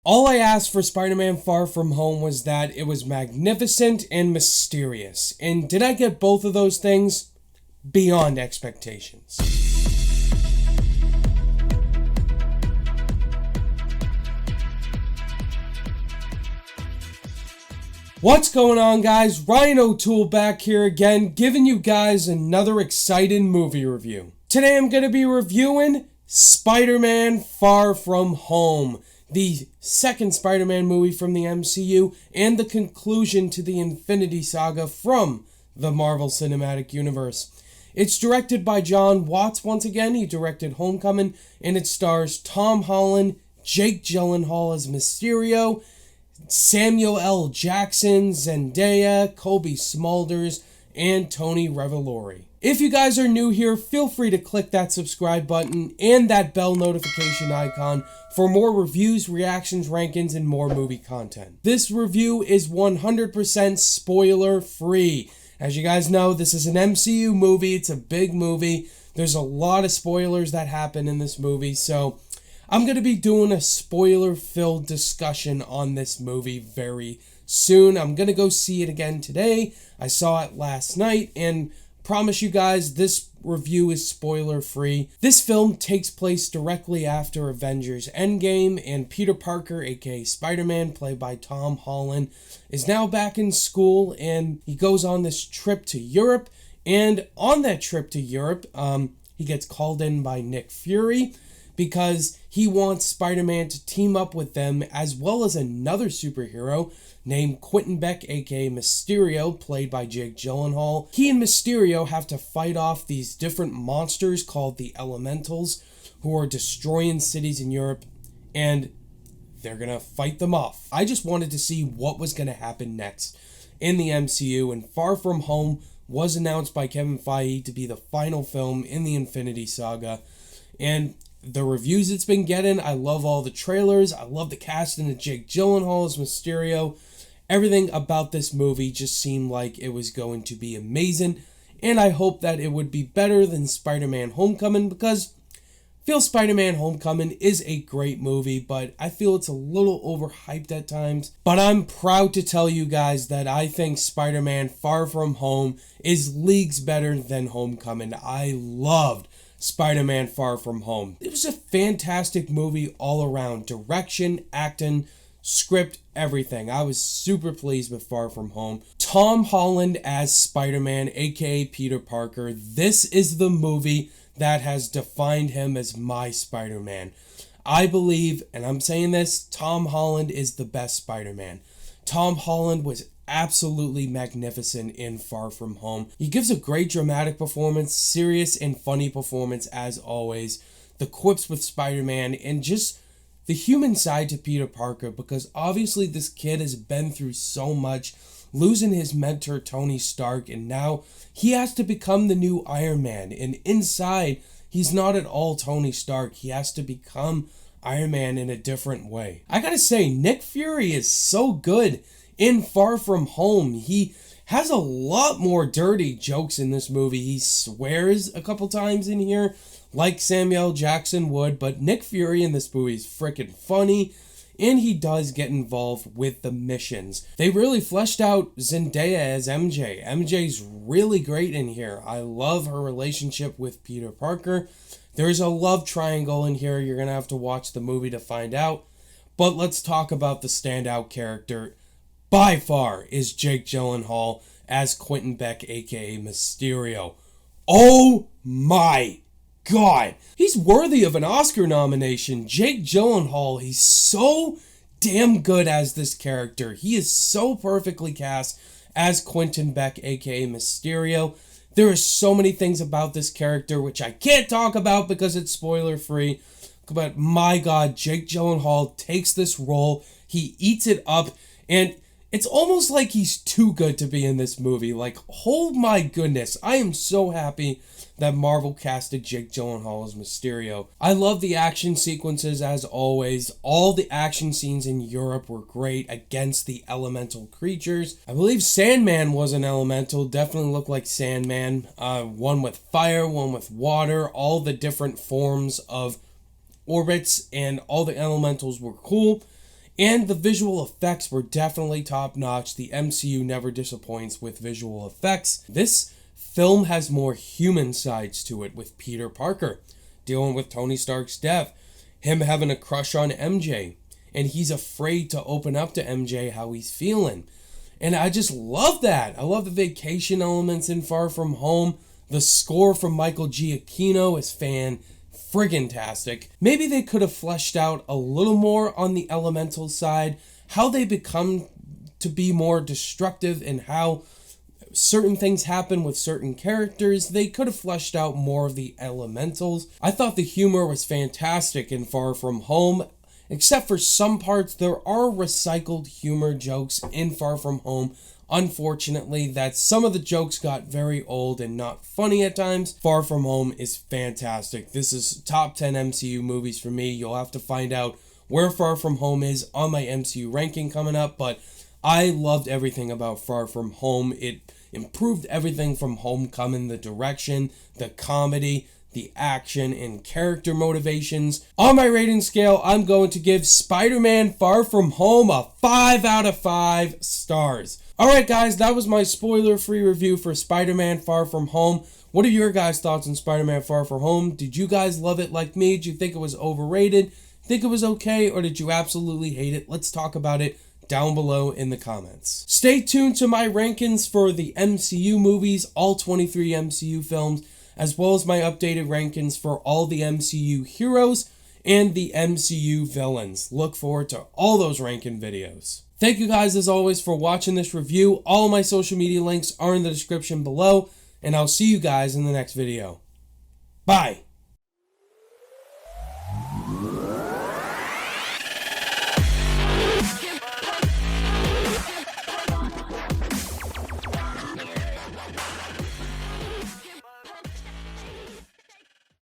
All I asked for Spider-Man Far From Home was that it was magnificent and mysterious. And did I get both of those things? Beyond expectations. What's going on, guys? Ryan O'Toole back here again, giving you guys another exciting movie review. Today I'm going to be reviewing Spider-Man Far From Home, the second Spider-Man movie from the MCU, and the conclusion to the Infinity Saga from the Marvel Cinematic Universe. It's directed by Jon Watts once again. He directed Homecoming, and it stars Tom Holland, Jake Gyllenhaal as Mysterio, Samuel L. Jackson, Zendaya, Kobe Smulders, and Tony Revolori. If you guys are new here, feel free to click that subscribe button and that bell notification icon for more reviews, reactions, rankings, and more movie content. This review is 100% spoiler free. As you guys know, this is an MCU movie. It's a big movie. There's a lot of spoilers that happen in this movie, so I'm going to be doing a spoiler-filled discussion on this movie very soon. I'm going to go see it again today. I saw it last night, and promise you guys, this review is spoiler-free. This film takes place directly after Avengers Endgame, and Peter Parker, aka Spider-Man, played by Tom Holland, is now back in school, and he goes on this trip to Europe, and on that trip to Europe, he gets called in by Nick Fury, because he wants Spider-Man to team up with them, as well as another superhero named Quentin Beck, aka Mysterio, played by Jake Gyllenhaal. He and Mysterio have to fight off these different monsters called the Elementals, who are destroying cities in Europe, and they're gonna fight them off. I just wanted to see what was gonna happen next in the MCU, and Far From Home was announced by Kevin Feige to be the final film in the Infinity Saga, and the reviews it's been getting, I love all the trailers, I love the casting of Jake Gyllenhaal as Mysterio. Everything about this movie just seemed like it was going to be amazing, and I hope that it would be better than Spider-Man Homecoming, because I feel Spider-Man Homecoming is a great movie, but I feel it's a little overhyped at times. But I'm proud to tell you guys that I think Spider-Man Far From Home is leagues better than Homecoming. I loved Spider-Man Far From Home. It was a fantastic movie all around. Direction, acting, script, everything. I was super pleased with Far From Home. Tom Holland as Spider-Man, aka Peter Parker. This is the movie that has defined him as my Spider-Man. I believe, and I'm saying this, Tom Holland is the best Spider-Man. Tom Holland was absolutely magnificent in Far From Home. He gives a great dramatic performance, serious and funny performance as always. The quips with Spider-Man, and just the human side to Peter Parker, because obviously this kid has been through so much, losing his mentor Tony Stark, and now he has to become the new Iron Man, and inside he's not at all Tony Stark. He has to become Iron Man in a different way. I gotta say, Nick Fury is so good in Far From Home. He has a lot more dirty jokes in this movie. He swears a couple times in here, like Samuel Jackson would, but Nick Fury in this movie is freaking funny, and he does get involved with the missions. They really fleshed out Zendaya as MJ. MJ's really great in here. I love her relationship with Peter Parker. There's a love triangle in here. You're going to have to watch the movie to find out. But let's talk about the standout character. By far is Jake Gyllenhaal as Quentin Beck, aka Mysterio. Oh my God, he's worthy of an Oscar nomination. Jake Gyllenhaal, he's so damn good as this character. He is so perfectly cast as Quentin Beck, aka Mysterio. There are so many things about this character which I can't talk about because it's spoiler free. But my God, Jake Gyllenhaal takes this role, he eats it up, and it's almost like he's too good to be in this movie. Like, oh my goodness, I am so happy that Marvel casted Jake Gyllenhaal as Mysterio. I love the action sequences as always. All the action scenes in Europe were great against the elemental creatures. I believe Sandman was an elemental, definitely looked like Sandman. One with fire, one with water, all the different forms of orbits, and all the elementals were cool. And the visual effects were definitely top notch. The MCU never disappoints with visual effects. This film has more human sides to it, with Peter Parker dealing with Tony Stark's death, him having a crush on MJ, and he's afraid to open up to MJ how he's feeling. And I just love that. I love the vacation elements in Far From Home. The score from Michael Giacchino is friggin-tastic. Maybe they could have fleshed out a little more on the elemental side, how they become to be more destructive and how certain things happen with certain characters. They could have fleshed out more of the elementals. I thought the humor was fantastic in Far From Home. Except for some parts, there are recycled humor jokes in Far From Home. Unfortunately, that some of the jokes got very old and not funny at times. Far From Home is fantastic. This is top 10 MCU movies for me. You'll have to find out where Far From Home is on my MCU ranking coming up, but I loved everything about Far From Home. It improved everything from Homecoming, the direction, the comedy, the action, and character motivations. On my rating scale, I'm going to give Spider-Man Far From Home a 5 out of 5 stars. Alright guys, that was my spoiler-free review for Spider-Man Far From Home. What are your guys' thoughts on Spider-Man Far From Home? Did you guys love it like me? Did you think it was overrated? Think it was okay? Or did you absolutely hate it? Let's talk about it down below in the comments. Stay tuned to my rankings for the MCU movies, all 23 MCU films, as well as my updated rankings for all the MCU heroes and the MCU villains. Look forward to all those ranking videos. Thank you guys as always for watching this review. All of my social media links are in the description below, and I'll see you guys in the next video. Bye!